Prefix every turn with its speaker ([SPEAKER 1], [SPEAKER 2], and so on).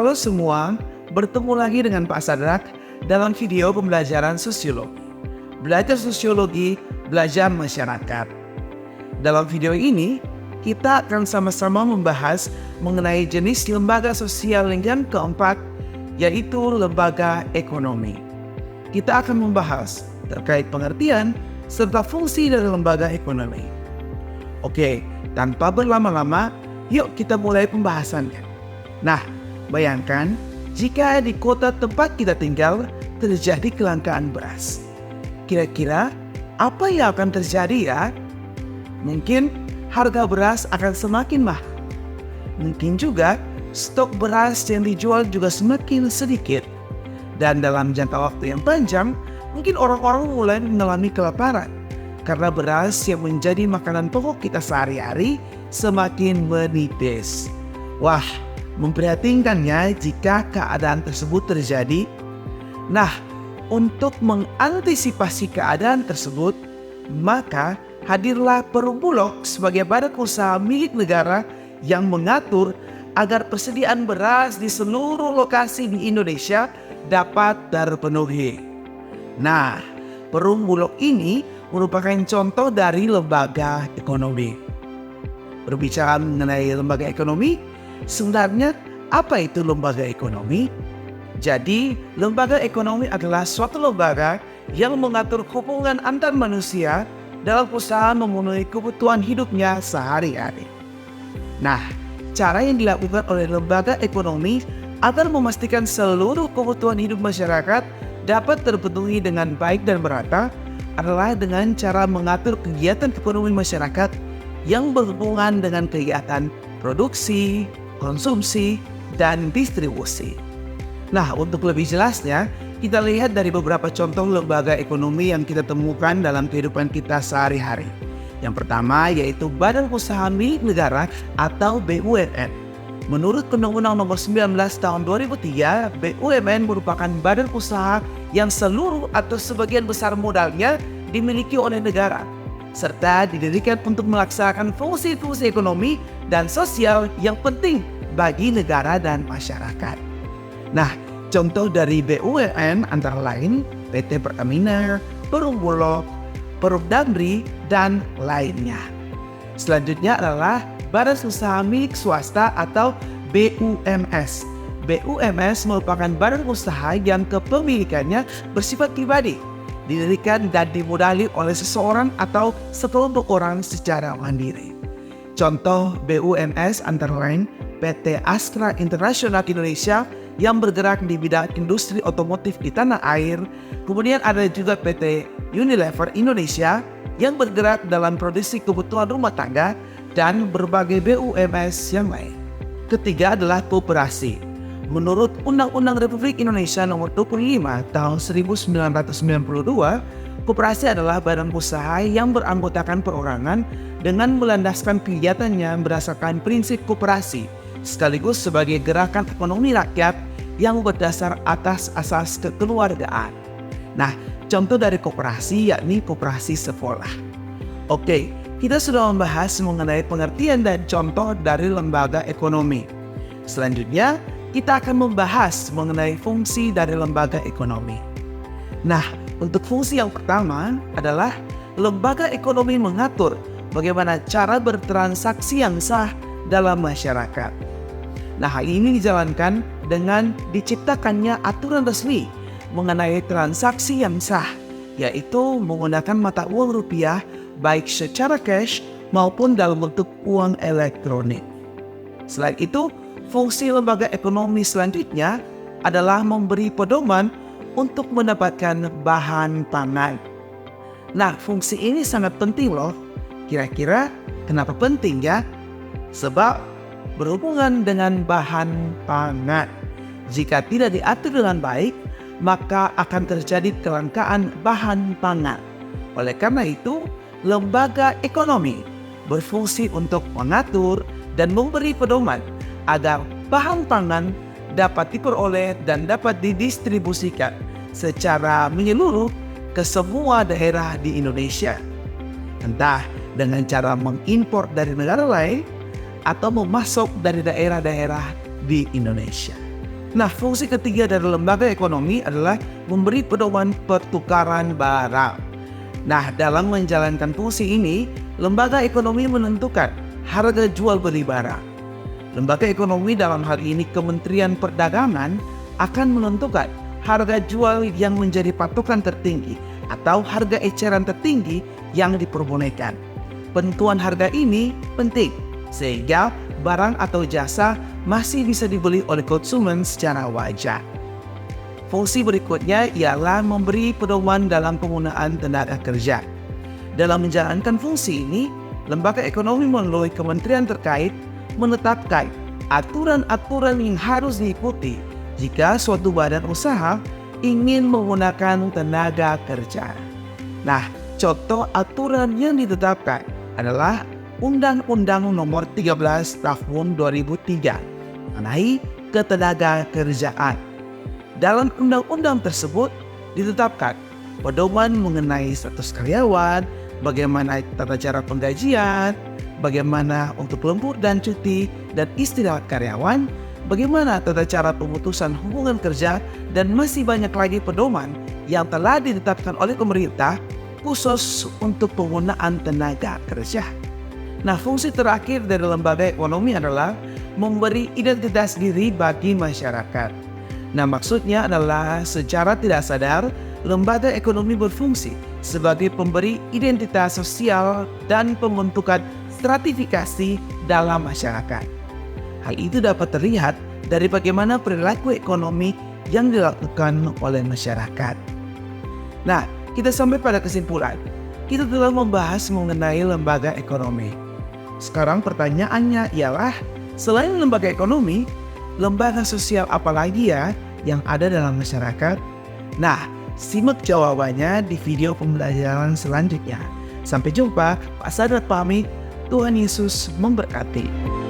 [SPEAKER 1] Halo semua, bertemu lagi dengan Pak Sadrak dalam video pembelajaran sosiologi. Belajar sosiologi, belajar masyarakat. Dalam video ini, kita akan sama-sama membahas mengenai jenis lembaga sosial yang keempat, yaitu lembaga ekonomi. Kita akan membahas terkait pengertian serta fungsi dari lembaga ekonomi. Oke, tanpa berlama-lama, yuk kita mulai pembahasannya. Nah, bayangkan jika di kota tempat kita tinggal terjadi kelangkaan beras. Kira-kira apa yang akan terjadi ya? Mungkin harga beras akan semakin mahal. Mungkin juga stok beras yang dijual juga semakin sedikit. Dan dalam jangka waktu yang panjang, mungkin orang-orang mulai mengalami kelaparan. Karena beras yang menjadi makanan pokok kita sehari-hari semakin menipis. Wah, memprihatinkan ya jika keadaan tersebut terjadi. Nah, untuk mengantisipasi keadaan tersebut, maka hadirlah Perum Bulog sebagai badan usaha milik negara yang mengatur agar persediaan beras di seluruh lokasi di Indonesia dapat terpenuhi. Nah, Perum Bulog ini merupakan contoh dari lembaga ekonomi. Berbicara mengenai lembaga ekonomi, sebenarnya apa itu lembaga ekonomi? Jadi, lembaga ekonomi adalah suatu lembaga yang mengatur hubungan antar manusia dalam usaha memenuhi kebutuhan hidupnya sehari-hari. Nah, cara yang dilakukan oleh lembaga ekonomi agar memastikan seluruh kebutuhan hidup masyarakat dapat terpenuhi dengan baik dan merata adalah dengan cara mengatur kegiatan ekonomi masyarakat yang berhubungan dengan kegiatan produksi, konsumsi, dan distribusi. Nah, untuk lebih jelasnya, kita lihat dari beberapa contoh lembaga ekonomi yang kita temukan dalam kehidupan kita sehari-hari. Yang pertama yaitu Badan Usaha Milik Negara atau BUMN. Menurut Undang-Undang Nomor 19 Tahun 2003, BUMN merupakan badan usaha yang seluruh atau sebagian besar modalnya dimiliki oleh negara, serta didirikan untuk melaksanakan fungsi-fungsi ekonomi dan sosial yang penting bagi negara dan masyarakat. Nah, contoh dari BUMN antara lain PT Pertamina, Perum Bulog, Perum Damri, dan lainnya. Selanjutnya adalah Badan Usaha Milik Swasta atau BUMS. BUMS merupakan badan usaha yang kepemilikannya bersifat pribadi, didirikan dan dimodali oleh seseorang atau sekelompok orang secara mandiri. Contoh BUMS antara lain PT Astra International Indonesia yang bergerak di bidang industri otomotif di tanah air. Kemudian ada juga PT Unilever Indonesia yang bergerak dalam produksi kebutuhan rumah tangga dan berbagai BUMS yang lain. Ketiga adalah koperasi. Menurut Undang-Undang Republik Indonesia Nomor 25 Tahun 1992, koperasi adalah badan usaha yang beranggotakan perorangan dengan melandaskan kegiatannya berdasarkan prinsip koperasi, sekaligus sebagai gerakan ekonomi rakyat yang berdasar atas asas kekeluargaan. Nah, contoh dari koperasi yakni koperasi sekolah. Oke, kita sudah membahas mengenai pengertian dan contoh dari lembaga ekonomi. Selanjutnya, kita akan membahas mengenai fungsi dari lembaga ekonomi. Nah, untuk fungsi yang pertama adalah lembaga ekonomi mengatur bagaimana cara bertransaksi yang sah dalam masyarakat. Nah, hal ini dijalankan dengan diciptakannya aturan resmi mengenai transaksi yang sah, yaitu menggunakan mata uang rupiah baik secara cash maupun dalam bentuk uang elektronik. Selain itu, fungsi lembaga ekonomi selanjutnya adalah memberi pedoman untuk mendapatkan bahan pangan. Nah, fungsi ini sangat penting loh. Kira-kira kenapa penting ya? Sebab berhubungan dengan bahan pangan. Jika tidak diatur dengan baik, maka akan terjadi kelangkaan bahan pangan. Oleh karena itu, lembaga ekonomi berfungsi untuk mengatur dan memberi pedoman agar bahan pangan dapat diperoleh dan dapat didistribusikan secara menyeluruh ke semua daerah di Indonesia. Entah dengan cara mengimpor dari negara lain atau memasok dari daerah-daerah di Indonesia. Nah, fungsi ketiga dari lembaga ekonomi adalah memberi pedoman pertukaran barang. Nah, dalam menjalankan fungsi ini, lembaga ekonomi menentukan harga jual beli barang. Lembaga ekonomi dalam hal ini Kementerian Perdagangan akan menentukan harga jual yang menjadi patokan tertinggi atau harga eceran tertinggi yang diperbolehkan. Penentuan harga ini penting sehingga barang atau jasa masih bisa dibeli oleh konsumen secara wajar. Fungsi berikutnya ialah memberi pedoman dalam penggunaan tenaga kerja. Dalam menjalankan fungsi ini, lembaga ekonomi melalui kementerian terkait menetapkan aturan-aturan yang harus diikuti jika suatu badan usaha ingin menggunakan tenaga kerja. Nah, contoh aturan yang ditetapkan adalah Undang-Undang Nomor 13 Tahun 2003 mengenai ketenaga kerjaan. Dalam undang-undang tersebut ditetapkan pedoman mengenai status karyawan, bagaimana tata cara penggajian, bagaimana untuk lembur dan cuti dan istirahat karyawan, bagaimana tata cara pemutusan hubungan kerja, dan masih banyak lagi pedoman yang telah ditetapkan oleh pemerintah khusus untuk penggunaan tenaga kerja. Nah, fungsi terakhir dari lembaga ekonomi adalah memberi identitas diri bagi masyarakat. Nah, maksudnya adalah secara tidak sadar, lembaga ekonomi berfungsi sebagai pemberi identitas sosial dan pembentukan stratifikasi dalam masyarakat. Hal itu dapat terlihat dari bagaimana perilaku ekonomi yang dilakukan oleh masyarakat. Nah, kita sampai pada kesimpulan. Kita telah membahas mengenai lembaga ekonomi. Sekarang pertanyaannya ialah, selain lembaga ekonomi, lembaga sosial apa lagi ya yang ada dalam masyarakat? Nah, simak jawabannya di video pembelajaran selanjutnya. Sampai jumpa, Pak Sadrat pamit. Tuhan Yesus memberkati.